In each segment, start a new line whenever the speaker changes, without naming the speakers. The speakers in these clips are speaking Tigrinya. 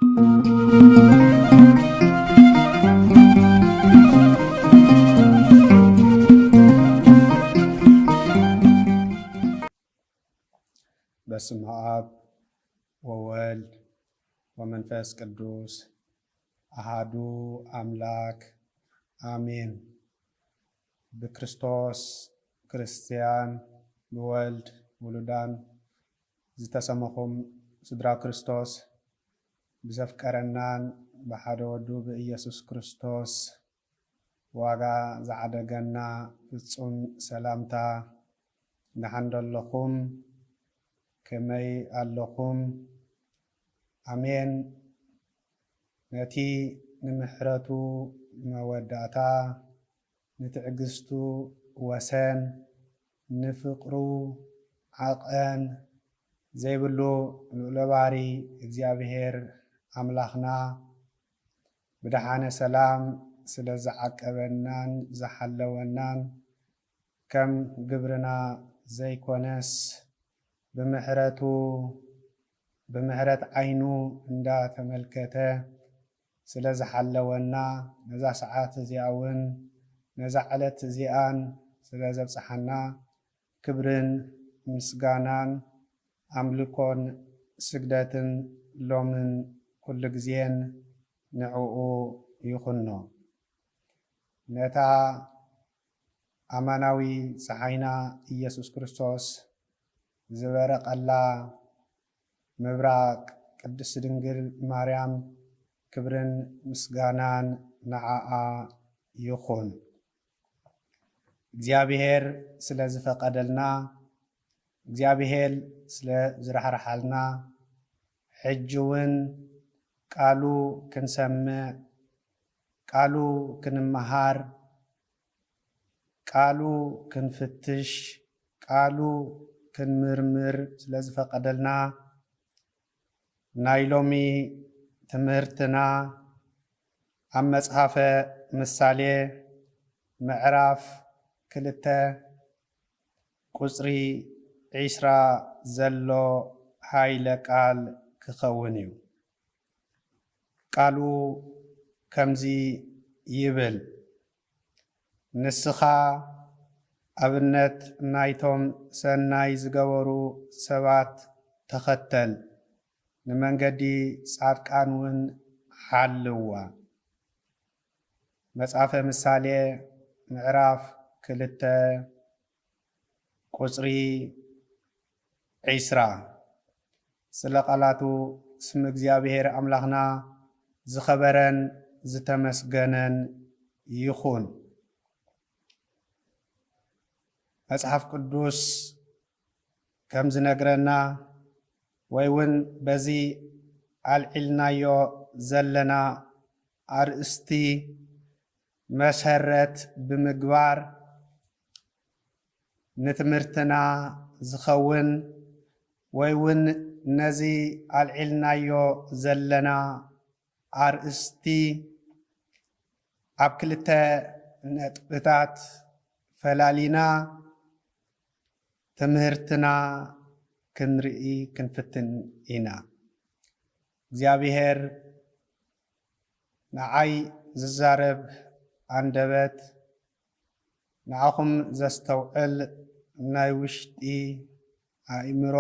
በስመ አብ ወወልድ ወመንፈስ ቅዱስ አሃዱ አምላክ አሜን። ብክርስቶስ ክርስቲያን ብወልድ ውሉዳን ዝተሰመኹም ስድራ ክርስቶስ ብዘፍቀረናን ብሓደ ወዱ ብኢየሱስ ክርስቶስ ዋጋ ዝዓደገና ፍጹም ሰላምታ ንሓንደለኹም ከመይ ኣለኹም? አሜን። ነቲ ንምሕረቱ መወዳእታ ንትዕግስቱ ወሰን ንፍቅሩ ዓቐን ዘይብሉ ልዑለባህሪ እግዚአብሔር አምላኽና ብድሓነ ሰላም ስለ ዝዓቀበናን ዝሓለወናን ከም ግብርና ዘይኮነስ ብምሕረት ዓይኑ እንዳተመልከተ ስለ ዝሓለወና ነዛ ሰዓት እዚኣ እውን ነዛ ዕለት እዚኣን ስለ ዘብፅሓና ክብርን ምስጋናን ኣምልኮን ስግደትን ሎምን ኩሉ ግዜን ንዕኡ ይኹኖ። ነታ ኣማናዊ ፀሓይና ኢየሱስ ክርስቶስ ዝበረቐላ ምብራቅ ቅድስት ድንግል ማርያም ክብርን ምስጋናን ንዓኣ ይኹን። እግዚአብሔር ስለ ዝፈቀደልና እግዚአብሔር ስለ ዝረሓርሓልና ሕጂ እውን ቃሉ ክንሰምዕ ቃሉ ክንመሃር ቃሉ ክንፍትሽ ቃሉ ክንምርምር ስለ ዝፈቀደልና ናይ ሎሚ ትምህርትና ኣብ መጽሓፈ ምሳሌ ምዕራፍ 2 ቁፅሪ 20 ዘሎ ሃይለ ቃል ክኸውን እዩ። ቃሉ ከምዚ ይብል፣ ንስኻ ኣብነት ናይቶም ሰናይ ዝገበሩ ሰባት ተኸተል፣ ንመንገዲ ጻድቃን እውን ሓልዋ። መጽሓፈ ምሳሌ ምዕራፍ 2 ቁፅሪ 20። ስለ ቃላቱ ስም እግዚአብሔር አምላኽና ዝኸበረን ዝተመስገነን ይኹን። መጽሓፍ ቅዱስ ከም ዝነግረና ወይ እውን በዚ አልዒልናዮ ዘለና አርእስቲ መሰረት ብምግባር ንትምህርትና ዝኸውን ወይ እውን ነዚ አልዒልናዮ ዘለና አርእስቲ ኣብ 2 ነጥብታት ፈላሊና ትምህርትና ክንርኢ ክንፍትን ኢና። እግዚአብሔር ንዓይ ዝዛረብ አንደበት ንዓኹም ዘስተውዕል ናይ ውሽጢ አእምሮ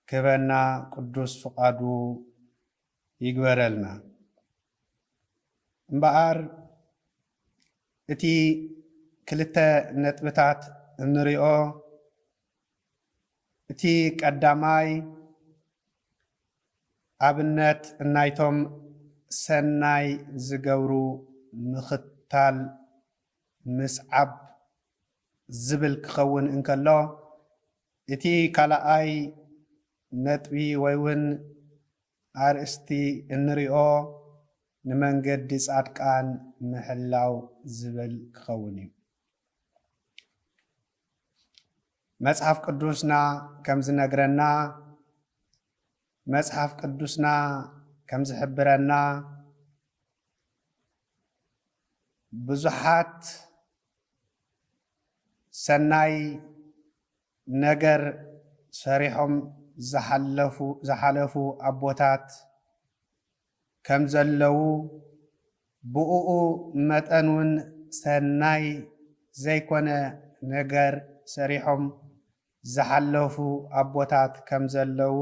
ክበና ቅዱስ ፍቃዱ ይግበረልና። እምበኣር እቲ 2 ነጥብታት እንሪኦ እቲ ቀዳማይ ኣብነት እናይቶም ሰናይ ዝገብሩ ምኽታል ምስዓብ ዝብል ክኸውን እንከሎ እቲ ካልኣይ ነጥቢ ወይ እውን አርእስቲ እንሪኦ ንመንገዲ ጻድቃን ምሕላው ዝብል ክኸውን እዩ። መጽሐፍ ቅዱስና ከም ዝነግረና መጽሐፍ ቅዱስና ከም ዝሕብረና ብዙሓት ሰናይ ነገር ሰሪሖም ዝሓለፉ ኣቦታት ከም ዘለዉ ብኡኡ መጠኑን ሰናይ ዘይኮነ ነገር ሰሪሖም ዝሓለፉ ኣቦታት ከም ዘለዉ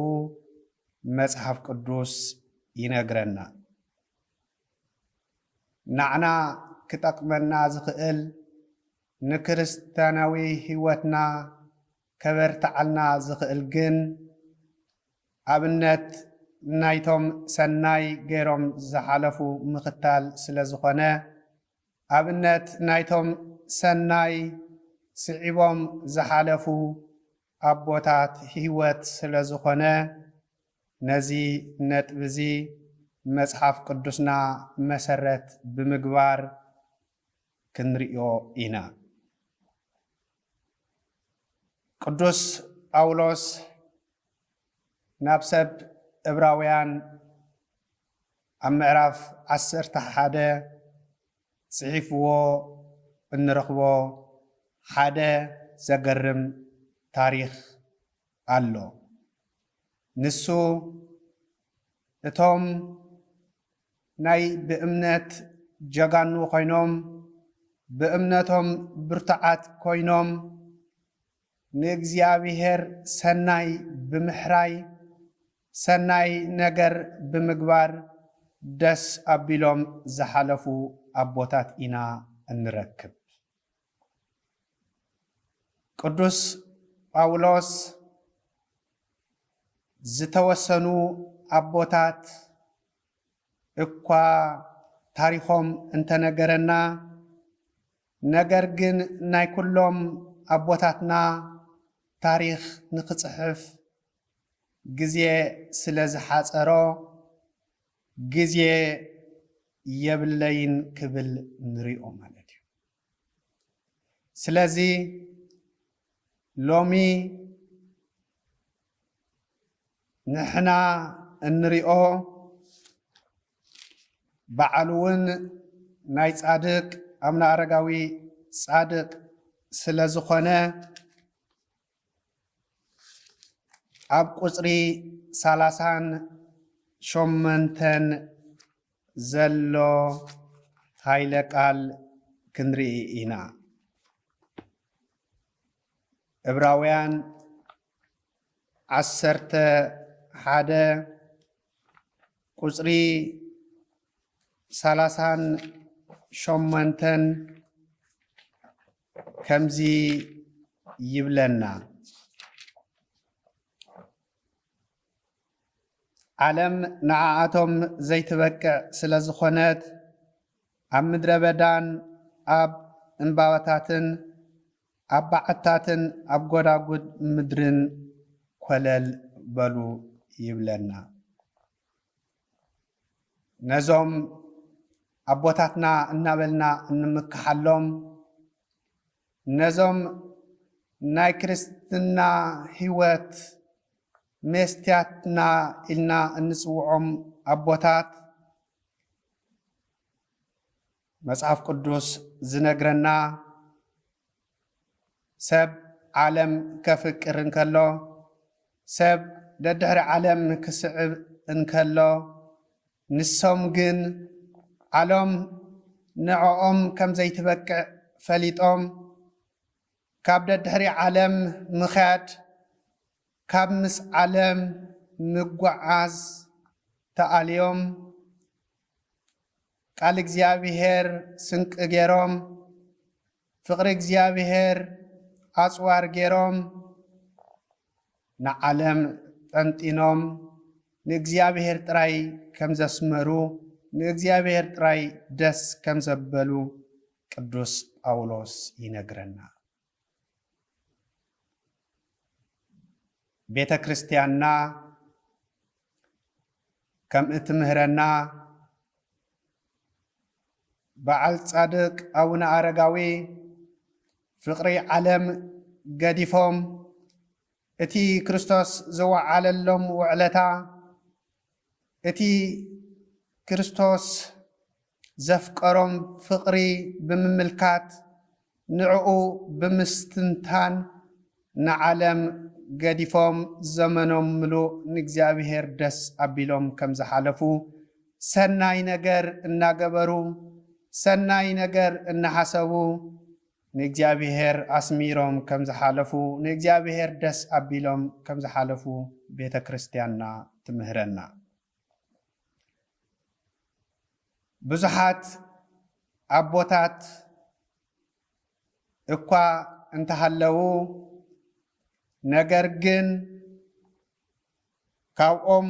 መጽሓፍ ቅዱስ ይነግረና። ንዓና ክጠቅመና ዝኽእል ንክርስቲያናዊ ህይወትና ከበርትዓልና ዝኽእል ግን ኣብነት ናይቶም ሰናይ ገይሮም ዝሓለፉ ምኽታል ስለ ዝኾነ ኣብነት ናይቶም ሰናይ ስዒቦም ዝሓለፉ ኣቦታት ህይወት ስለ ዝኾነ ነዚ ነጥብ እዚ መጽሓፍ ቅዱስና መሰረት ብምግባር ክንሪኦ ኢና። ቅዱስ ጳውሎስ ናብ ሰብ ዕብራውያን ኣብ ምዕራፍ 11 ጽሒፍዎ እንረኽቦ ሓደ ዘገርም ታሪኽ ኣሎ። ንሱ እቶም ናይ ብእምነት ጀጋኑ ኮይኖም ብእምነቶም ብርቱዓት ኮይኖም ንእግዚአብሔር ሰናይ ብምሕራይ ሰናይ ነገር ብምግባር ደስ ኣቢሎም ዝሓለፉ ኣቦታት ኢና እንረክብ። ቅዱስ ጳውሎስ ዝተወሰኑ ኣቦታት እኳ ታሪኾም እንተነገረና ነገር ግን ናይ ኩሎም ኣቦታትና ታሪኽ ንክጽሕፍ ግዜ ስለ ዝሓፀሮ ግዜ የብለይን ክብል ንሪኦ ማለት እዩ። ስለዚ ሎሚ ንሕና እንሪኦ በዓል እውን ናይ ጻድቅ ኣቡነ ኣረጋዊ ጻድቅ ስለ ዝኾነ ኣብ ቁጽሪ 38 ዘሎ ሃይለ ቃል ክንርኢ ኢና። ዕብራውያን 11 ቁጽሪ 38 ከምዚ ይብለና ዓለም ንዓኣቶም ዘይትበቅዕ ስለ ዝኾነት ኣብ ምድረ በዳን ኣብ እምባባታትን ኣብ ባዓታትን ኣብ ጎዳጉድ ምድርን ኮለል በሉ ይብለና። ነዞም ኣቦታትና እናበልና እንምክሓሎም ነዞም ናይ ክርስትና ህይወት መስትያትና ኢልና እንጽውዖም ኣቦታት መጽሓፍ ቅዱስ ዝነግረና ሰብ ዓለም ከፍቅር እንከሎ ሰብ ደድሕሪ ዓለም ክስዕብ እንከሎ ንሶም ግን ዓለም ንዕኦም ከም ዘይትበቅዕ ፈሊጦም ካብ ደድሕሪ ዓለም ምኽያድ ካብ ምስ ዓለም ምጓዓዝ ተኣልዮም ቃል እግዚአብሔር ስንቂ ገይሮም ፍቅሪ እግዚአብሔር ኣጽዋር ገይሮም ንዓለም ጠንጢኖም ንእግዚአብሔር ጥራይ ከም ዘስመሩ ንእግዚአብሔር ጥራይ ደስ ከም ዘበሉ ቅዱስ ጳውሎስ ይነግረና። ቤተ ክርስቲያንና ከም እትምህረና በዓል ጻድቅ ኣቡነ ኣረጋዊ ፍቅሪ ዓለም ገዲፎም እቲ ክርስቶስ ዘወዓለሎም ውዕለታ እቲ ክርስቶስ ዘፍቀሮም ፍቅሪ ብምምልካት ንዕኡ ብምስትንታን ንዓለም ገዲፎም ዘመኖም ምሉእ ንእግዚአብሔር ደስ ኣቢሎም ከም ዝሓለፉ ሰናይ ነገር እናገበሩ ሰናይ ነገር እናሐሰቡ ንእግዚአብሔር አስሚሮም ከም ዝሓለፉ ንእግዚአብሔር ደስ አቢሎም ከም ዝሓለፉ ቤተ ክርስቲያንና ትምህረና። ብዙሓት አቦታት እኳ እንተሃለዉ ነገር ግን ካብኦም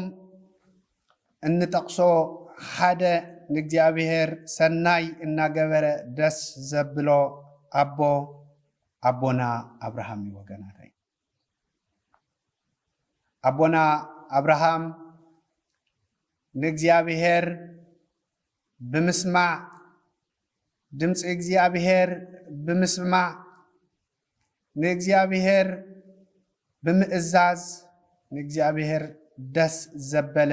እንጠቅሶ ሓደ ንእግዚአብሔር ሰናይ እናገበረ ደስ ዘብሎ አቦና አብርሃም ወገናታይ አቦና አብርሃም ንእግዚአብሔር ብምስማዕ ድምፂ እግዚአብሔር ብምስማዕ ንእግዚአብሔር ብምእዛዝ ንእግዚአብሔር ደስ ዘበለ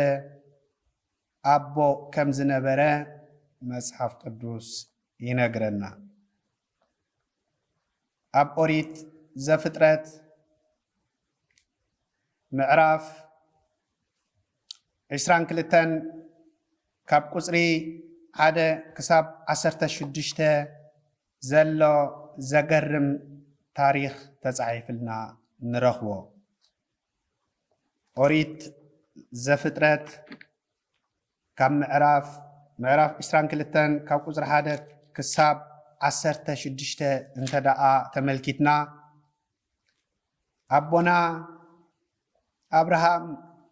አቦ ከም ዝነበረ መጽሐፍ ቅዱስ ይነግረና። ኣብ ኦሪት ዘፍጥረት ምዕራፍ 22 ካብ ቁፅሪ 1 ክሳብ 16 ዘሎ ዘገርም ታሪክ ተጻሒፍልና ንረኽቦ። ኦሪት ዘፍጥረት ካብ ምዕራፍ 22 ካብ ቁፅሪ 1 ክሳብ 16 እንተደኣ ተመልኪትና አቦና አብርሃም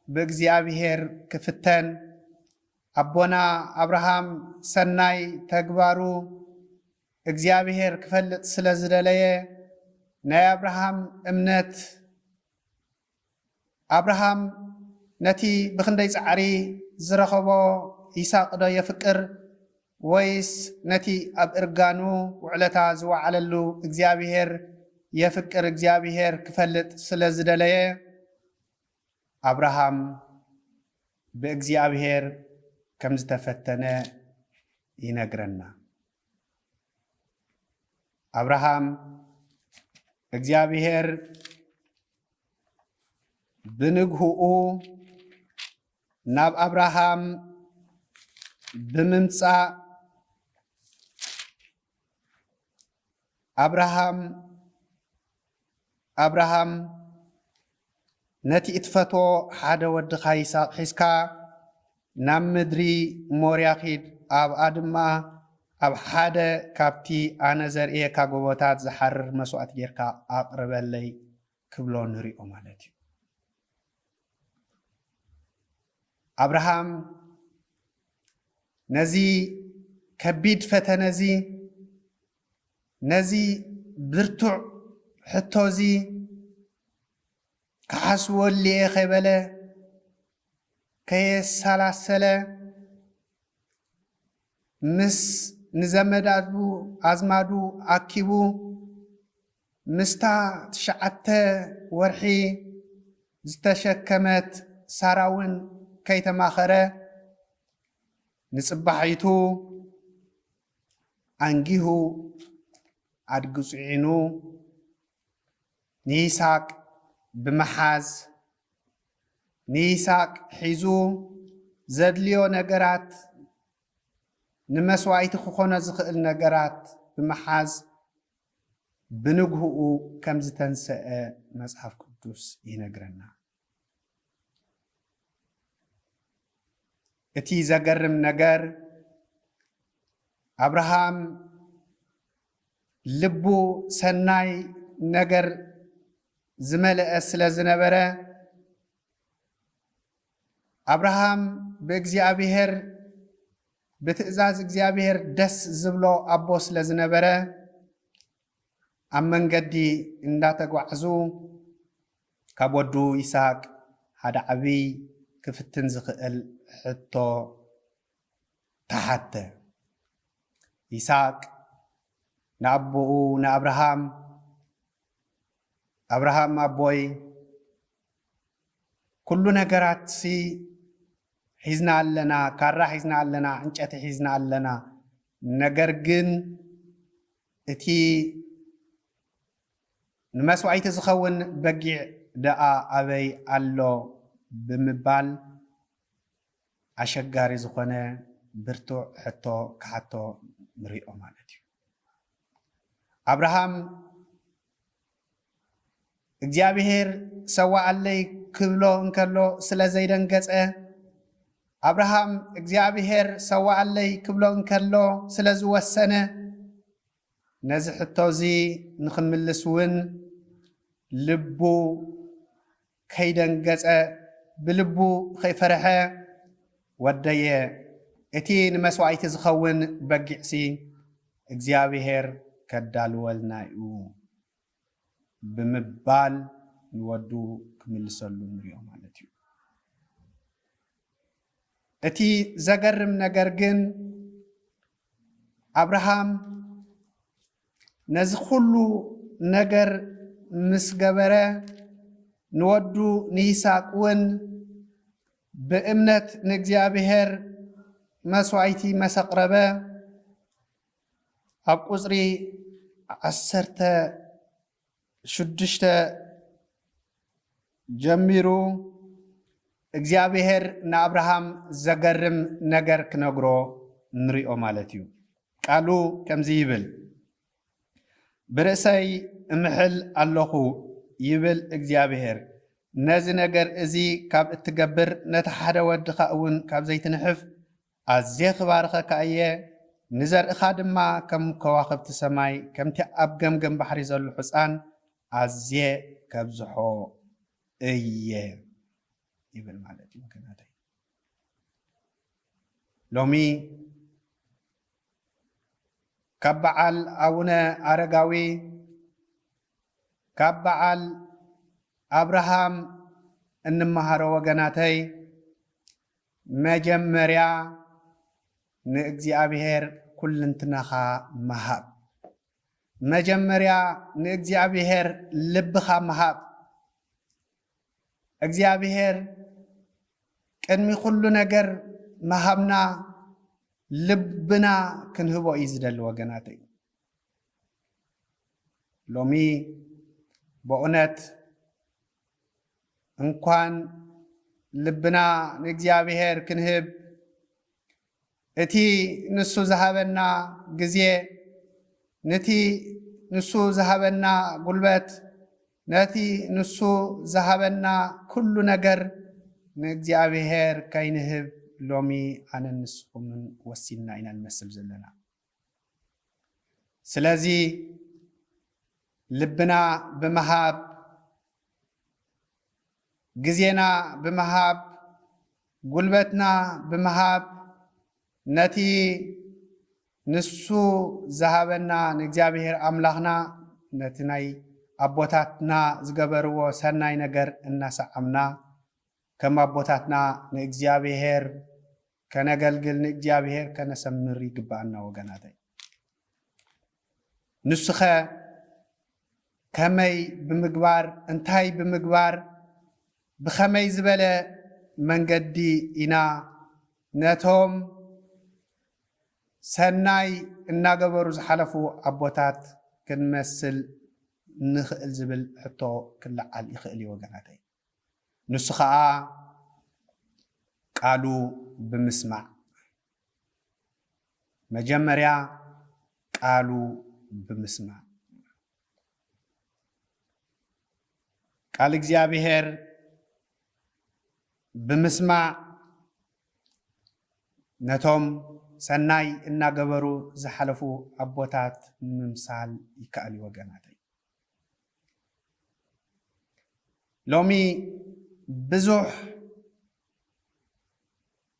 በእግዚአብሔር ክፍተን አቦና አብርሃም ሰናይ ተግባሩ እግዚአብሔር ክፈልጥ ስለ ዝደለየ ናይ አብርሃም እምነት አብርሃም ነቲ ብክንደይ ፃዕሪ ዝረኸቦ ይስሐቅ ዶ የፍቅር ወይስ ነቲ ኣብ እርጋኑ ውዕለታ ዝወዓለሉ እግዚአብሔር የፍቅር እግዚአብሔር ክፈልጥ ስለ ዝደለየ አብርሃም በእግዚአብሔር ከም ዝተፈተነ ይነግረና። አብርሃም እግዚአብሔር ብንግህኡ ናብ አብርሃም ብምምጻእ አብርሃም ነቲ እትፈትዎ ሓደ ወድኻ ይስሐቅ ሒዝካ ናብ ምድሪ ሞርያ ኺድ ኣብኣ ድማ ኣብ ሓደ ካብቲ ኣነ ዘርእየካ ጎቦታት ዝሓርር መስዋዕት ጌርካ ኣቅርበለይ ክብሎ ንሪኦ ማለት እዩ። አብርሃም ነዚ ከቢድ ፈተነዚ ነዚ ብርቱዕ ሕቶዚ ክሓስወልየ ኸይበለ ከየሰላሰለ ምስ ንዘመዳቱ ኣዝማዱ ኣኪቡ ምስታ 9 ወርሒ ዝተሸከመት ሳራውን ከይተማኸረ ንጽባሒቱ አንጊሁ አድጊ ጽዒኑ ንይስሐቅ ብምሓዝ ንይስሐቅ ሒዙ ዘድልዮ ነገራት ንመስዋዕቲ ክኾነ ዝኽእል ነገራት ብምሓዝ ብንግህኡ ከም ዝተንስአ መጽሓፍ ቅዱስ ይነግረና። እቲ ዘገርም ነገር አብርሃም ልቡ ሰናይ ነገር ዝመልአ ስለ ዝነበረ አብርሃም በእግዚአብሔር በትእዛዝ እግዚአብሔር ደስ ዝብሎ አቦ ስለ ዝነበረ ኣብ መንገዲ እንዳተጓዕዙ ካብ ወዱ ይስሐቅ ሓደ ዓብይ ክፍትን ዝኽእል ሕቶ ተሓተ። ይስሐቅ ንኣቦኡ ንአብርሃም አብርሃም አቦይ ኩሉ ነገራት ሒዝና ኣለና፣ ካራ ሒዝና ኣለና፣ ዕንጨቲ ሒዝና ኣለና፣ ነገር ግን እቲ ንመስዋዕቲ ዝኸውን በጊዕ ደኣ ኣበይ ኣሎ ብምባል أشجاري زخنة برتو حتو كحتو مريئو مالتي أبراهام እግዚአብሔር ሰዋዓለይ ክብሎ እንከሎ ስለ ዘይደንገጸ አብርሃም እግዚአብሔር ሰዋዓለይ ክብሎ እንከሎ ስለ ዝወሰነ ነዚ ሕቶዚ ንኽምልስውን ልቡ ከይደንገጸ ብልቡ ከይፈርሐ ወደየ እቲ ንመስዋዕቲ ዝኸውን በጊዕሲ እግዚአብሔር ከዳልወልና እዩ ብምባል ንወዱ ክምልሰሉ ንሪኦ ማለት እዩ እቲ ዘገርም ነገር ግን አብርሃም ነዚ ኩሉ ነገር ምስ ገበረ ንወዱ ንይስሐቅ እውን ብእምነት ንእግዚአብሔር መስዋዕቲ መሰቅረበ ኣብ ቁፅሪ 16 ጀሚሩ እግዚአብሔር ንአብርሃም ዘገርም ነገር ክነግሮ ንሪኦ ማለት እዩ ቃሉ ከምዚ ይብል ብርእሰይ እምሕል ኣለኹ ይብል እግዚአብሔር ነዚ ነገር እዚ ካብ እትገብር ነቲ ሓደ ወድኻ እውን ካብ ዘይትንሕፍ ኣዝየ ክባርኸካ እየ ንዘርእኻ ድማ ከም ከዋኽብቲ ሰማይ ከምቲ ኣብ ገምገም ባሕሪ ዘሎ ሕፃን ኣዝየ ከብዝሖ እየ ይብል ማለት እዩ ወገናተይ ሎሚ ካብ በዓል ኣቡነ ኣረጋዊ ካብ በዓል አብርሃም እንመሃሮ ወገናተይ መጀመርያ ንእግዚአብሔር ኩልንትናኻ መሃብ መጀመርያ ንእግዚአብሔር ልብኻ መሃብ እግዚአብሔር ቅድሚ ኩሉ ነገር መሃብና ልብና ክንህቦ እዩ ዝደሊ ወገናተይ ሎሚ በእውነት እንኳን ልብና ንእግዚአብሔር ክንህብ እቲ ንሱ ዝሃበና ጊዜ ነቲ ንሱ ዝሃበና ጉልበት ነቲ ንሱ ዝሃበና ኩሉ ነገር ንእግዚአብሔር ከይንህብ ሎሚ ኣነ ንስኹምን ወሲና ኢና ንመስል ዘለና ስለዚ ልብና ብምሃብ ጊዜና ብምሃብ ጉልበትና ብምሃብ ነቲ ንሱ ዝሃበና ንእግዚአብሔር ኣምላኽና ነቲ ናይ ኣቦታትና ዝገበርዎ ሰናይ ነገር እናሰዓምና ከም ኣቦታትና ንእግዚአብሔር ከነገልግል ንእግዚአብሔር ከነሰምር ይግባአና ወገናተይ ንሱኸ ከመይ ብምግባር እንታይ ብምግባር ብኸመይ ዝበለ መንገዲ ኢና ነቶም ሰናይ እናገበሩ ዝሓለፉ ኣቦታት ክንመስል ንኽእል ዝብል ሕቶ ክለዓል ይኽእል እዩ ወገናተይ ንሱ ከዓ ቃሉ ብምስማዕ መጀመርያ ቃሉ ብምስማዕ ቃል እግዚአብሔር ብምስማዕ ነቶም ሰናይ እናገበሩ ዝሓለፉ ኣቦታት ምምሳል ይከኣል ወገናተይ ሎሚ ብዙሕ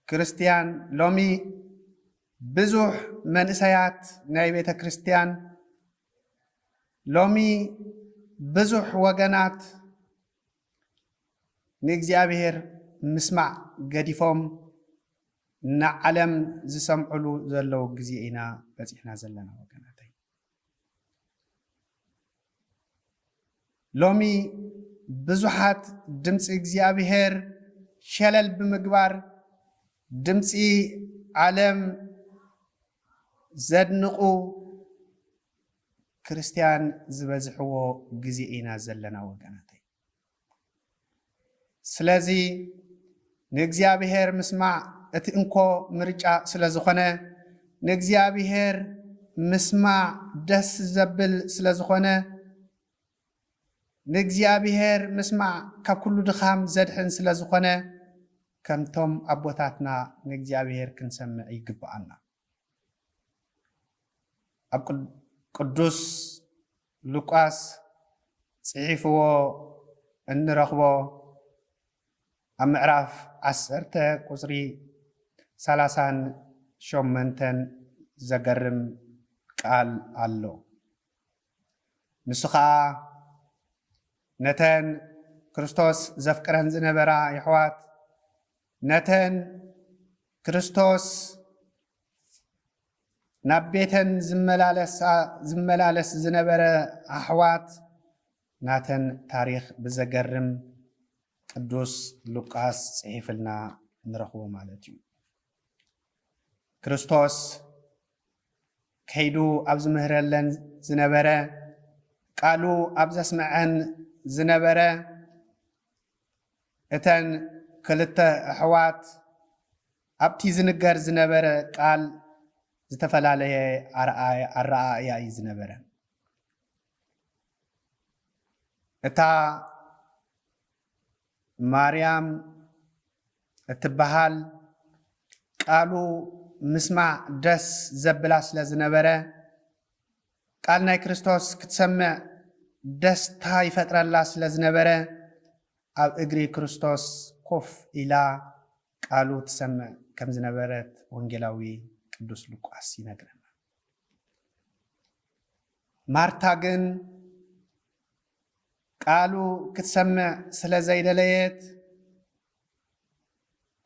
ክርስቲያን ሎሚ ብዙሕ መንእሰያት ናይ ቤተ ክርስቲያን ሎሚ ብዙሕ ወገናት ንእግዚአብሔር ምስማዕ ገዲፎም ንዓለም ዝሰምዕሉ ዘለዉ ግዜ ኢና በፂሕና ዘለና ወገናተይ ሎሚ ብዙሓት ድምፂ እግዚአብሔር ሸለል ብምግባር ድምፂ ዓለም ዘድንቁ ክርስቲያን ዝበዝሕዎ ግዜ ኢና ዘለና ወገናተይ ስለዚ ንእግዚአብሔር ምስማዕ انكو مرجع سلازخونه نغزيابيهر مسمع دس زبل سلازخونه نغزيابيهر مسمع ككل دخام زدحن سلازخونه كمتم أبوتاتنا نغزيابيهر كنسمع يقبعنا أب قدوس لوقاس صحيفو النرخبو أمعراف عسرته قصري 38 زقرم قال الله نسخا نتن كريستوس زفكرهن زنبرا يحوات نتن كريستوس نبيتن زملالس زنبرا أحوات ناتن تاريخ بزقرم قدوس لوقاس صحيفلنا نرخبو مالتيو كريستوس كيدو أبز مهرلن زنبرا قالوا أبز اسمعن زنبرا اتن كلتا أحوات أبتي زنقر زنبرا قال زتفلاليه الرأي زنبرا اتا مريم اتبهال قالوا مسمع دس زبلاس لزنبرة قالنا كريستوس كتسمع دس تاي فترة لاس لزنبرة أو اجري كريستوس كوف إلى قالوا تسمع كم زنبرة وانجلاوي قدوس لوقاس ينقرنا مارتاغن قالوا كتسمع سلازايد ليت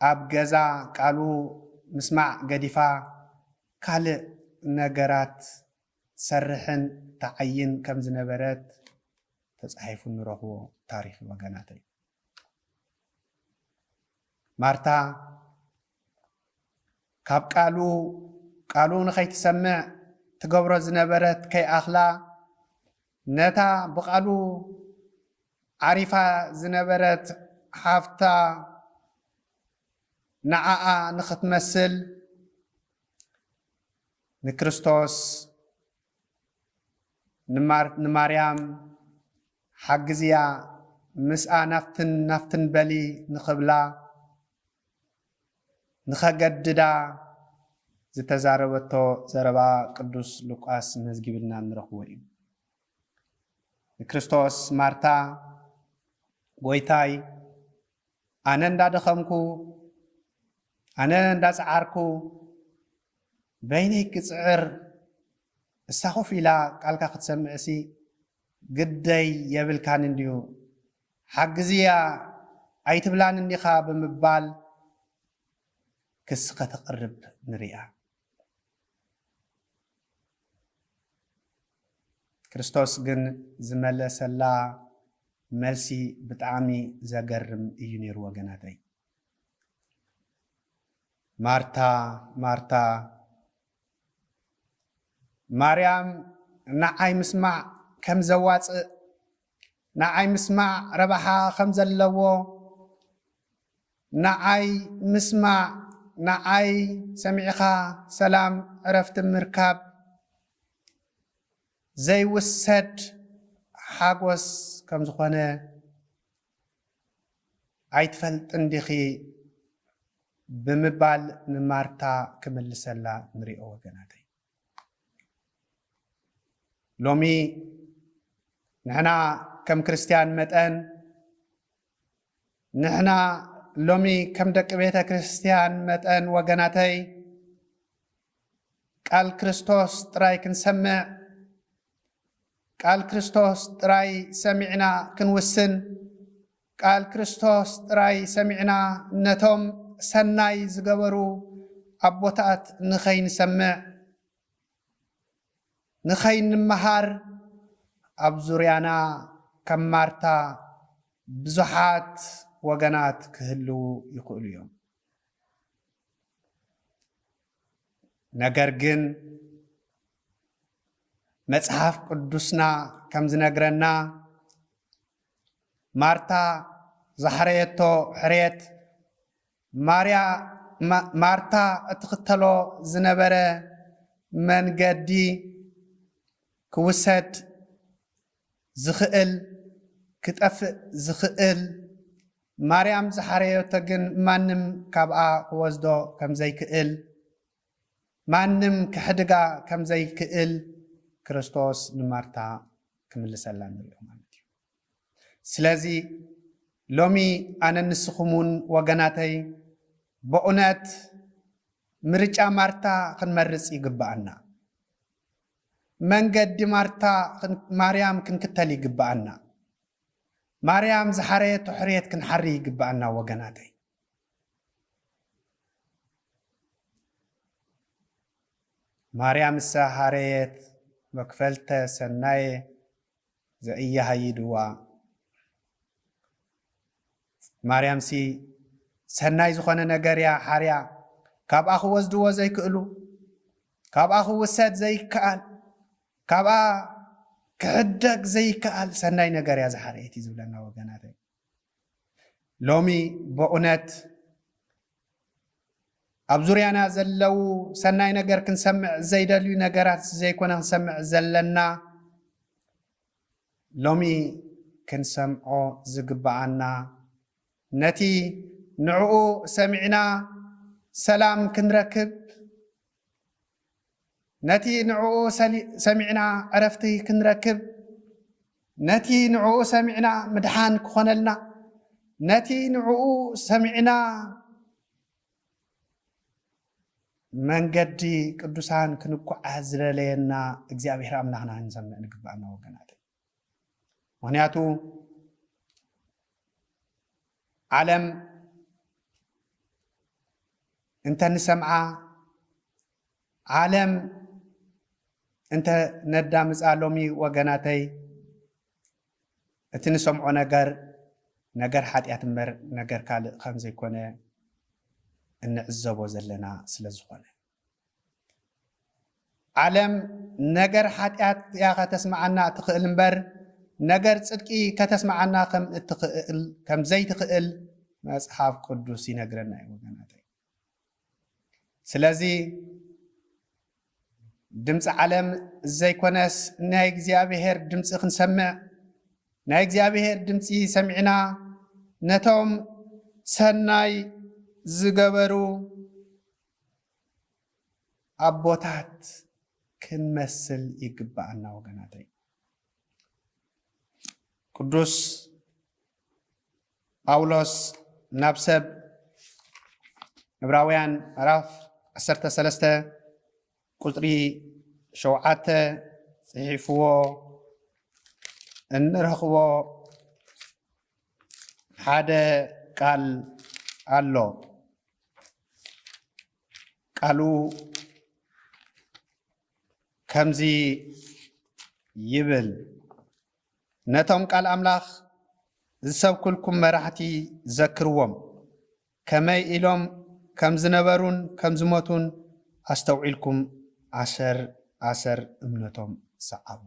أب جزا قالوا مسمع قديفا كالي نقرات سرحن تعين كم زنبرات تصحيفون نروحو تاريخ وقناتي مارتا كاب قالوا نخي تسمع تقبر زنبرات كي أخلا نتا بقالوا عريفة زنبرت حافتا نعاء نختمثل نكريستوس نماريام حقزيا مسأ نفتن بلي نخبلا نخجددا زتزاربتو زربا قدوس لوقاس مزجبلنا نرخوي نكريستوس مارتا ጎይታይ ኣነ እንዳደኸምኩ ኣነ እንዳፅዓርኩ በይነይ ክፅዕር እሳ ኮፍ ኢላ ቃልካ ክትሰምዕሲ ግደይ የብልካን እንዲሁ ሓግዝያ ኣይትብላን እንዲኻ ብምባል ክስ ከተቕርብ ንሪኣ ክርስቶስ ግን ዝመለሰላ መልሲ ብጣዕሚ ዘገርም እዩ ነይሩ ወገናተይ ማርታ ማርታ ማርያም ንዓይ ምስማዕ ከም ዘዋፅእ ንዓይ ምስማዕ ረብሓ ከም ዘለዎ ንዓይ ምስማዕ ንዓይ ሰሚዕኻ ሰላም ዕረፍቲ ምርካብ ዘይውሰድ ሓጎስ كم زخانة عيتفلت اندخي بمبال نمارتا كمل سلا نريئو وقناتي لومي نحنا كم كريستيان متأن نحنا لومي كم دك بيتا كريستيان متأن وقناتي قال كريستوس تراي كنسمع قال كريستوس تراي سمعنا كنوسن قال كريستوس تراي سمعنا نتوم سناي زقبرو أبوتات نخين سمع نخين مهار أبزوريانا كمارتا بزحات وقنات كهلو يقول يوم نقرقن مصحف قدسنا كم زنقرنا مارتا زحريتو حريت ماريا ማርታ እትኽተሎ ዝነበረ መንገዲ ክውሰድ ዝኽእል ክጠፍእ ዝኽእል ማርያም ዝሓረየቶ ግን ማንም ካብኣ ክወስዶ ከም ዘይክእል ማንም ክሕድጋ ከም ዘይክእል ክርስቶስ ንማርታ ክምልሰላ ንሪኦ ማለት እዩ። ስለዚ ሎሚ ኣነ ንስኹምን ወገናተይ በእውነት ምርጫ ማርታ ክንመርፅ ይግባአና። መንገዲ ማርያም ክንክተል ይግባአና። ማርያም ዝሓረየቶ ሕርየት ክንሓሪ ይግባአና ወገናተይ። ማርያም እሳ ሓረየት መክፈልተ ሰናየ ዘእያሃይድዋ ማርያም ሲ ሰናይ ዝኾነ ነገር እያ ሓርያ ካብኣ ክወስድዎ ዘይክእሉ ካብኣ ክውሰድ ዘይከኣል ካብኣ ክሕደግ ዘይከኣል ሰናይ ነገር እያ ዝሓረየት እዩ ዝብለና ወገናተይ። ሎሚ በእውነት ኣብ ዙርያና ዘለው ሰናይ ነገር ክንሰምዕ ዘይደልዩ ነገራት ዘይኮነ ክንሰምዕ ዘለና ሎሚ ክንሰምዖ ዝግባአና ነቲ ንዕኡ ሰሚዕና ሰላም ክንረክብ ነቲ ንዕኡ ሰሚዕና ዕረፍቲ ክንረክብ ነቲ ንዕኡ ሰሚዕና ምድሓን ክኾነልና ነቲ ንዕኡ ሰሚዕና መንገዲ ቅዱሳን ክንጓዓዝ ዝደለየና እግዚኣብሔር ኣምላኽና ክንሰምዕ ንግባአና ወገናት። ምክንያቱ ዓለም እንተ ንሰምዓ ዓለም እንተ ነዳምፃ ሎሚ ወገናተይ እቲ ንሰምዖ ነገር ሓጢኣት እምበር ነገር ካልእ ከም ዘይኮነ እንዕዘቦ ዘለና ስለ ዝኾነ ዓለም ነገር ሓጢኣት እያ ከተስማዓና እትኽእል እምበር ነገር ጽድቂ ከተስማዓና ከም ዘይትኽእል መጽሓፍ ቅዱስ ይነግረና እዩ ወገናተይ። ስለዚ ድምፂ ዓለም ዘይኮነስ ናይ እግዚኣብሔር ድምፂ ክንሰምዕ ናይ እግዚኣብሔር ድምፂ ሰሚዕና ነቶም ሰናይ ዝገበሩ ኣቦታት ክንመስል ይግባአና ወገናተይ። ቅዱስ ጳውሎስ ናብ ሰብ ዕብራውያን ምዕራፍ 13 ቁጥሪ 7 ጽሒፍዎ እንረኽቦ ሓደ ቃል ኣሎ። ቃሉ ከምዚ ይብል፣ ነቶም ቃል ኣምላኽ ዝሰብኩልኩም መራሕቲ ዘክርዎም ከመይ ኢሎም ከም ዝነበሩን ከም ዝሞቱን ኣስተውዒልኩም ኣሰር እምነቶም ሰዓቡ።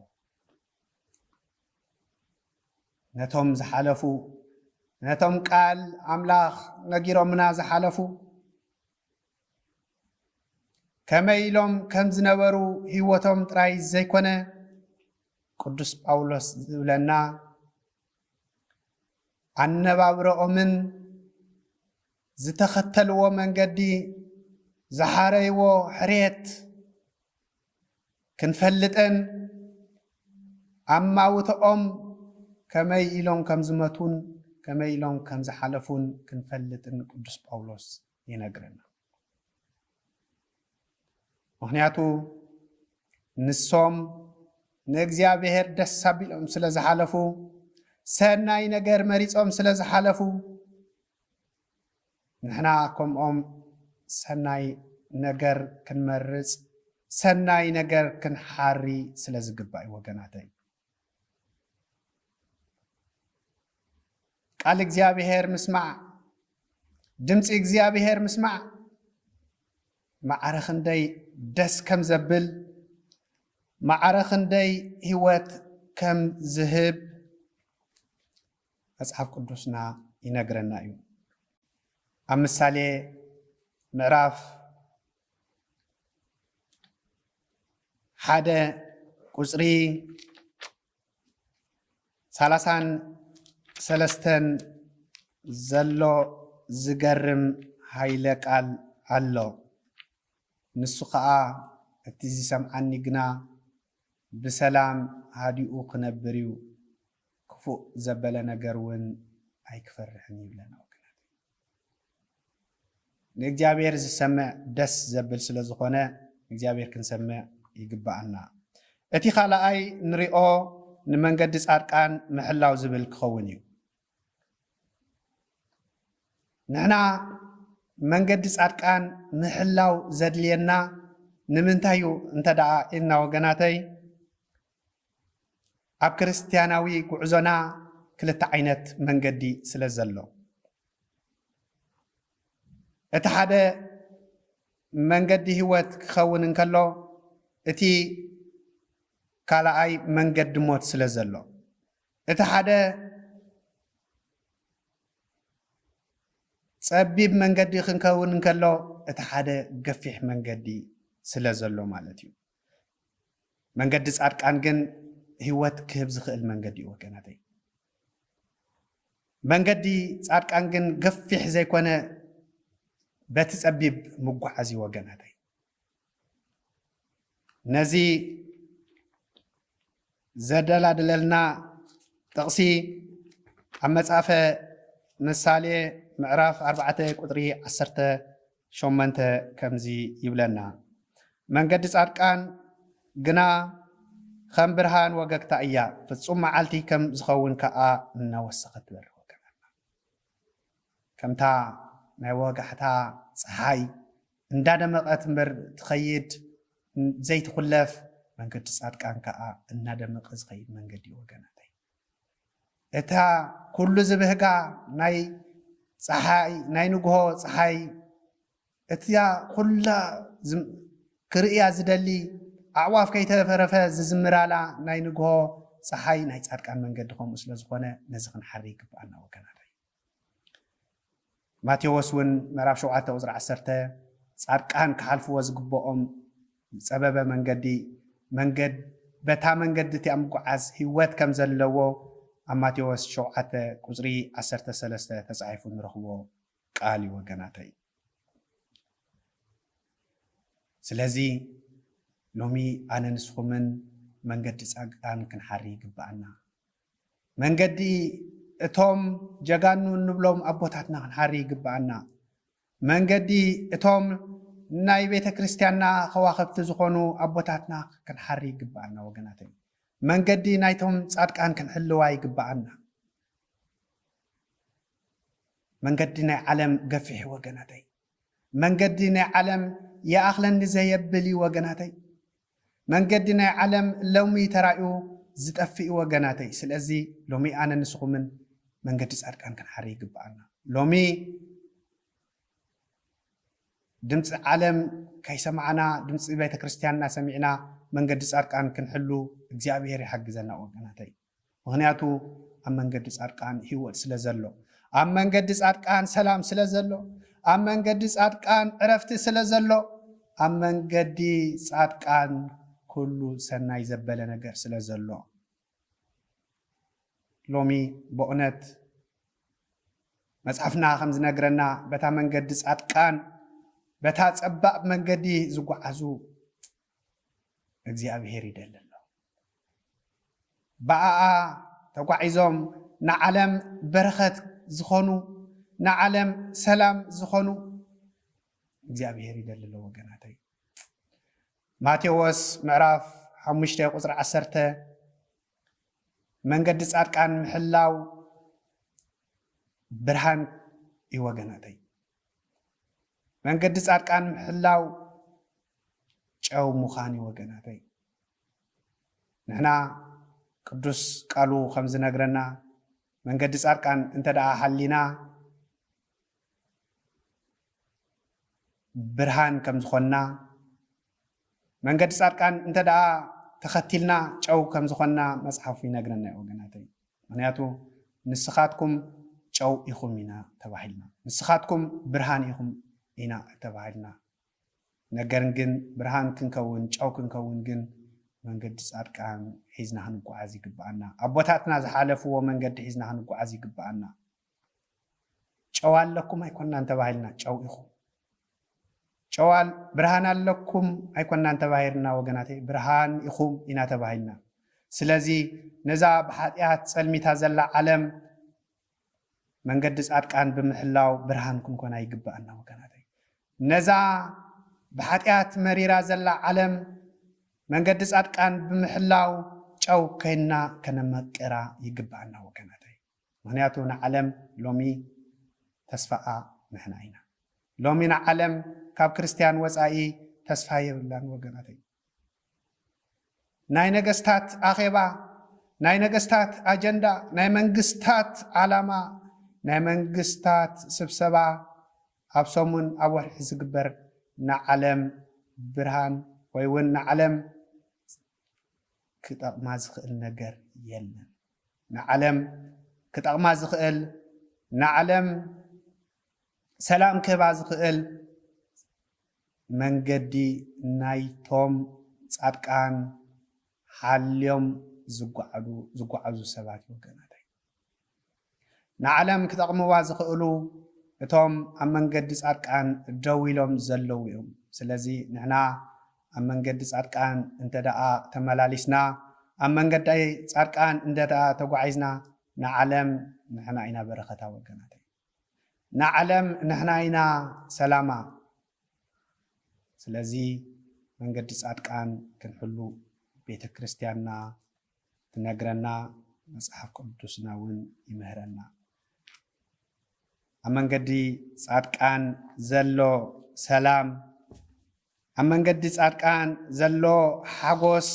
ነቶም ዝሓለፉ ነቶም ቃል ኣምላኽ ነጊሮምና ዝሓለፉ ከመይ ኢሎም ከም ዝነበሩ ህይወቶም ጥራይ ዘይኮነ ቅዱስ ጳውሎስ ዝብለና ኣነባብረኦምን ዝተኸተልዎ መንገዲ ዝሓረይዎ ሕርየት ክንፈልጥን ኣማውትኦም ከመይ ኢሎም ከም ዝመቱን ከመይ ኢሎም ከም ዝሓለፉን ክንፈልጥን ቅዱስ ጳውሎስ ይነግረና። ምክንያቱ ንሶም ንእግዚኣብሔር ደስ ኣቢሎም ስለ ዝሓለፉ ሰናይ ነገር መሪፆም ስለ ዝሓለፉ ንሕና ከምኦም ሰናይ ነገር ክንመርፅ ሰናይ ነገር ክንሓሪ ስለ ዝግባእ እዩ ወገናተይ። ቃል እግዚኣብሔር ምስማዕ ድምፂ እግዚኣብሔር ምስማዕ ማዕረ ክንደይ ደስ ከም ዘብል ማዕረ ክንደይ ህይወት ከም ዝህብ መጽሓፍ ቅዱስና ይነግረና እዩ። ኣብ ምሳሌ ምዕራፍ ሓደ ቁጽሪ 33 ዘሎ ዝገርም ሃይለ ቃል ኣሎ ንሱ ከዓ እቲ ዝሰምዓኒ ግና ብሰላም ሃዲኡ ክነብር እዩ ክፉእ ዘበለ ነገር እውን ኣይክፈርሕን ይብለና ወገናት ንእግዚአብሔር ዝሰምዕ ደስ ዘብል ስለ ዝኾነ እግዚአብሔር ክንሰምዕ ይግባአና እቲ ካልኣይ ንሪኦ ንመንገዲ ጻድቃን ምሕላው ዝብል ክኸውን እዩ ንሕና መንገዲ ጻድቃን ምሕላው ዘድልየና ንምንታይ እዩ እንተደኣ ኢልና ወገናተይ ኣብ ክርስቲያናዊ ጉዕዞና ክልተ ዓይነት መንገዲ ስለ ዘሎ እቲ ሓደ መንገዲ ህይወት ክኸውን እንከሎ እቲ ካልኣይ መንገዲ ሞት ስለ ዘሎ እቲ ሓደ ፀቢብ መንገዲ ክንከውን እንከሎ እቲ ሓደ ገፊሕ መንገዲ ስለ ዘሎ ማለት እዩ መንገዲ ጻድቃን ግን ህይወት ክህብ ዝኽእል መንገዲ እዩ ወገናተይ መንገዲ ጻድቃን ግን ገፊሕ ዘይኮነ በቲ ፀቢብ ምጓዓዝ ወገናተይ ነዚ ዘደላድለልና ጥቕሲ ኣብ መጽሓፈ ምሳሌ ምዕራፍ 4 ቁጥሪ 18 ከምዚ ይብለና መንገዲ ጻድቃን ግና ከም ብርሃን ወገግታ እያ ፍጹም መዓልቲ ከም ዝኸውን ከዓ እናወሰኸት ትበርህ ወገናና ከምታ ናይ ወጋሕታ ፀሓይ እንዳደመቐት እምበር ትኸይድ ዘይትኹለፍ መንገዲ ጻድቃን ከዓ እናደመቐ ዝኸይድ መንገዲ ወገናተይ እታ ኩሉ ዝብህጋ ናይ ፀሓይ ናይ ንግሆ ፀሓይ እትያ ኩላ ክርእያ ዝደሊ ኣዕዋፍ ከይተፈረፈ ዝዝምራላ ናይ ንግሆ ፀሓይ ናይ ጻድቃን መንገዲ ከምኡ ስለ ዝኾነ ነዚ ክንሓሪ ይግባአና ወገናተይ ማቴዎስ እውን ምዕራፍ 7 ቁፅሪ 10 ጻድቃን ክሓልፍዎ ዝግብኦም ፀበበ መንገዲ በታ መንገዲ እቲኣ ምጉዓዝ ህይወት ከም ዘለዎ ኣብ ማቴዎስ 7 ቁፅሪ 13 ተጻሒፉ ንረኽቦ ቃል እዩ ወገናተይ ስለዚ ሎሚ ኣነ ንስኹምን መንገዲ ጻድቃን ክንሓሪ ይግባአና መንገዲ እቶም ጀጋኑ እንብሎም ኣቦታትና ክንሓሪ ይግባአና መንገዲ እቶም ናይ ቤተ ክርስቲያንና ከዋኸብቲ ዝኾኑ ኣቦታትና ክንሓሪ ይግባአና ወገናተይ መንገዲ ናይቶም ጻድቃን ክንሕልዋ ይግባአና መንገዲ ናይ ዓለም ገፊሕ ወገናተይ መንገዲ ናይ ዓለም የኣኽለኒ ዘየብል ወገናተይ መንገዲ ናይ ዓለም ሎሚ ተራእዩ ዝጠፍእ ወገናተይ ስለዚ ሎሚ ኣነ ንስኹምን መንገዲ ጻድቃን ክንሓሪ ይግባአና ሎሚ ድምፂ ዓለም ከይሰማዕና ድምፂ ቤተ ክርስቲያንና ሰሚዕና መንገዲ ጻድቃን ክንሕሉ እግዚአብሔር ይሓግዘና ወገናተይ ምክንያቱ ኣብ መንገዲ ጻድቃን ህይወት ስለ ዘሎ ኣብ መንገዲ ጻድቃን ሰላም ስለ ዘሎ ኣብ መንገዲ ጻድቃን ዕረፍቲ ስለ ዘሎ ኣብ መንገዲ ጻድቃን ኩሉ ሰናይ ዘበለ ነገር ስለ ዘሎ ሎሚ በእውነት መጽሓፍና ከም ዝነግረና በታ መንገዲ ጻድቃን በታ ፀባብ መንገዲ ዝጓዓዙ እግዚአብሔር ይደልሎ በኣኣ ተጓዒዞም ንዓለም በረኸት ዝኾኑ ንዓለም ሰላም ዝኾኑ እግዚአብሔር ይደልሎ ወገናተይ ማቴዎስ ምዕራፍ 5 ቁፅሪ 10 መንገዲ ጻድቃን ምሕላው ብርሃን እዩ ወገናተይ መንገዲ ጻድቃን ምሕላው ጨው ምዃን እዩ ወገናተይ ንሕና ቅዱስ ቃሉ ከም ዝነግረና መንገዲ ጻድቃን እንተደኣ ሓሊና ብርሃን ከም ዝኾንና መንገዲ ጻድቃን እንተደኣ ተኸቲልና ጨው ከም ዝኾንና መጽሓፉ ይነግረና ወገናተይ ምክንያቱ ንስኻትኩም ጨው ኢኹም ኢና ተባሂልና ንስኻትኩም ብርሃን ኢኹም ኢና ተባሂልና ነገር ግን ብርሃን ክንከውን ጨው ክንከውን ግን መንገዲ ጻድቃን ሒዝና ክንጓዓዝ ይግባአና ኣቦታትና ዝሓለፍዎ መንገዲ ሒዝና ክንጓዓዝ ይግባአና ጨው ኣለኩም ኣይኮናን ተባሂልና ጨው ኢኹም ጨዋል ብርሃን ኣለኩም ኣይኮናን ተባሂልና ወገናተይ ብርሃን ኢኹም ኢና ተባሂልና ስለዚ ነዛ ብሓጢያት ጸልሚታ ዘላ ዓለም መንገዲ ጻድቃን ብምሕላው ብርሃን ክንኮና ይግባአና ወገናተይ ነዛ ብሓጢያት መሪራ ዘላ ዓለም መንገዲ ጻድቃን ብምሕላው ጨው ከይና ከነመቅራ ይግባአና ወገናተይ ምክንያቱ ንዓለም ሎሚ ተስፋኣ ንሕና ኢና ሎሚ ንዓለም ካብ ክርስቲያን ወፃኢ ተስፋ የብላን ወገናተይ ናይ ነገስታት ኣኼባ ናይ ነገስታት ኣጀንዳ ናይ መንግስታት ዓላማ ናይ መንግስታት ስብሰባ ኣብ ሰሙን ኣብ ወርሒ ዝግበር ንዓለም ብርሃን ወይ እውን ንዓለም ክጠቕማ ዝኽእል ነገር የለን ንዓለም ክጠቕማ ዝኽእል ንዓለም ሰላም ክህባ ዝኽእል መንገዲ ናይቶም ጻድቃን ሓልዮም ዝጓዓዙ ሰባት ወገናተይ ንዓለም ክጠቕምዋ ዝኽእሉ እቶም ኣብ መንገዲ ጻድቃን ደው ኢሎም ዘለዉ እዮም ስለዚ ንሕና ኣብ መንገዲ ጻድቃን እንተደኣ ተመላሊስና ኣብ መንገዲ ጻድቃን እንተደኣ ተጓዒዝና ንዓለም ንሕና ኢና በረኸታ ወገናተይ ንዓለም ንሕና ኢና ሰላማ ስለዚ መንገዲ ጻድቃን ክንሕሉ ቤተ ክርስቲያንና ትነግረና መጽሓፍ ቅዱስና እውን ይምህረና ኣብ መንገዲ ጻድቃን ዘሎ ሰላም ኣብ መንገዲ ጻድቃን ዘሎ ሓጎስ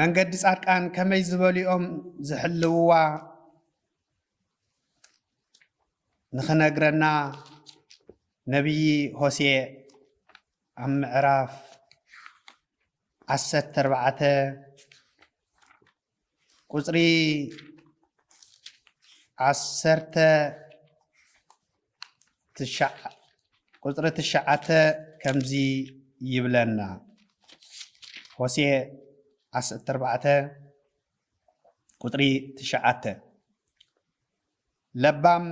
መንገዲ ጻድቃን ከመይ ዝበሊኦም ዝሕልውዋ ንኽነግረና ነቢይ ሆሴዕ ኣብ ምዕራፍ 14 ቁጽሪ 9 ከምዚ ይብለና ሆሴዕ 14 ቁጽሪ 9 ለባም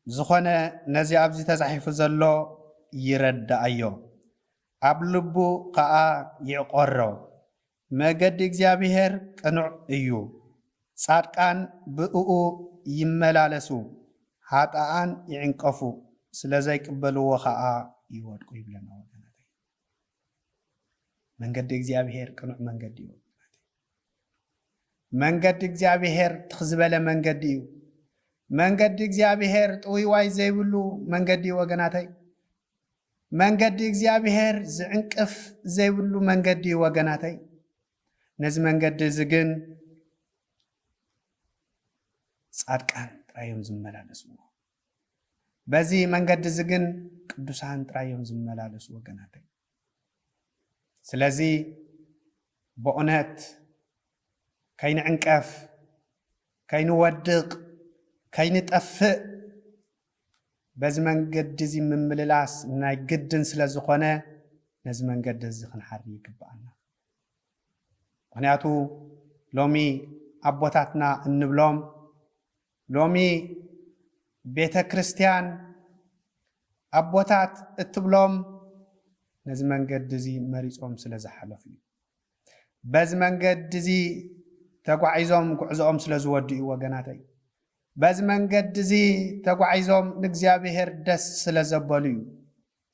ዝኾነ ነዚ ኣብዚ ተጻሒፉ ዘሎ ይረዳእዮ ኣብ ልቡ ከዓ ይዕቆሮ መገዲ እግዚኣብሔር ቅኑዕ እዩ ጻድቃን ብእኡ ይመላለሱ ሃጣኣን ይዕንቀፉ ስለ ዘይቅበልዎ ከዓ ይወድቁ ይብለና ወገናተይ መንገዲ እግዚኣብሔር ቅኑዕ መንገዲ እዩ መንገዲ እግዚኣብሔር ትኽዝበለ መንገዲ እዩ መንገዲ እግዚአብሔር ጥዊዋይ ዘይብሉ መንገዲ ወገናተይ መንገዲ እግዚአብሔር ዝዕንቅፍ ዘይብሉ መንገዲ ወገናተይ ነዚ መንገዲ ዝግን ጻድቃን ጥራዮም ዝመላለስዎ በዚ መንገዲ ዝግን ቅዱሳን ጥራዮም ዝመላለሱ ወገናተይ ስለዚ በእውነት ከይንዕንቀፍ ከይንወድቅ ከይንጠፍእ በዚ መንገዲ እዚ ምምልላስ ናይ ግድን ስለ ዝኾነ ነዚ መንገዲ እዚ ክንሓሪ ይግባአና ምክንያቱ ሎሚ ኣቦታትና እንብሎም ሎሚ ቤተ ክርስቲያን ኣቦታት እትብሎም ነዚ መንገዲ እዚ መሪጾም ስለ ዝሓለፉ እዩ በዚ መንገዲ እዚ ተጓዒዞም ጉዕዞኦም ስለ ዝወድኡ ወገናተይ በዚ መንገዲ እዚ ተጓዒዞም ንእግዚአብሔር ደስ ስለ ዘበሉ እዩ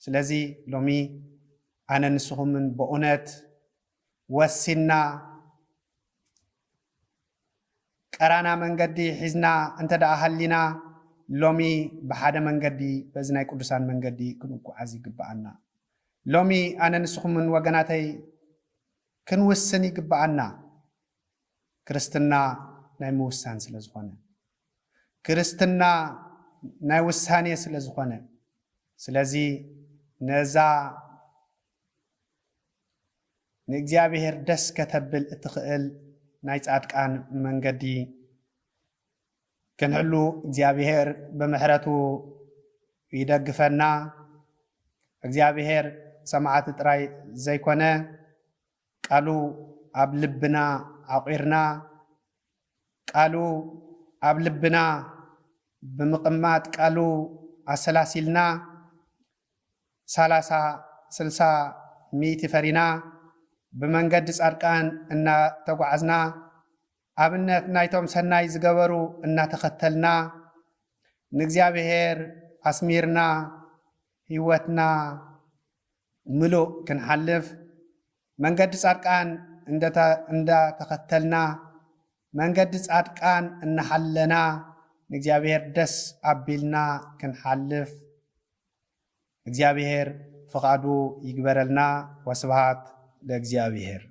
ስለዚ ሎሚ ኣነ ንስኹምን በእውነት ወሲና ቀራና መንገዲ ሒዝና እንተደኣ ሃሊና ሎሚ ብሓደ መንገዲ በዚ ናይ ቅዱሳን መንገዲ ክንጓዓዝ ይግባአና ሎሚ ኣነ ንስኹምን ወገናተይ ክንውስን ይግባአና ክርስትና ናይ ምውሳን ስለ ዝኾነ ክርስትና ናይ ውሳኔ ስለ ዝኾነ ስለዚ ነዛ ንእግዚአብሔር ደስ ከተብል እትኽእል ናይ ጻድቃን መንገዲ كنحلو እግዚአብሔር بمحرته يدقفنا እግዚአብሔር سمعت ጥራይ ዘይኮነ ቃሉ ኣብ ልብና አቂርና ቃሉ ኣብ ልብና ብምቅማጥ ቃሉ አሰላሲልና 30 60 ሚእቲ ፈሪና بمنجد صادقان إن تقعزنا أبنت نايتهم سناي زجبرو إن تختلنا نجزي بهير أسميرنا هيوتنا ملو كنحلف منجد صادقان إن تختلنا منجد صادقان إن حلنا نجزي بهير دس أبيلنا كنحلف نجزي بهير فقادو يقبرلنا وسبحات ለእግዚአብሔር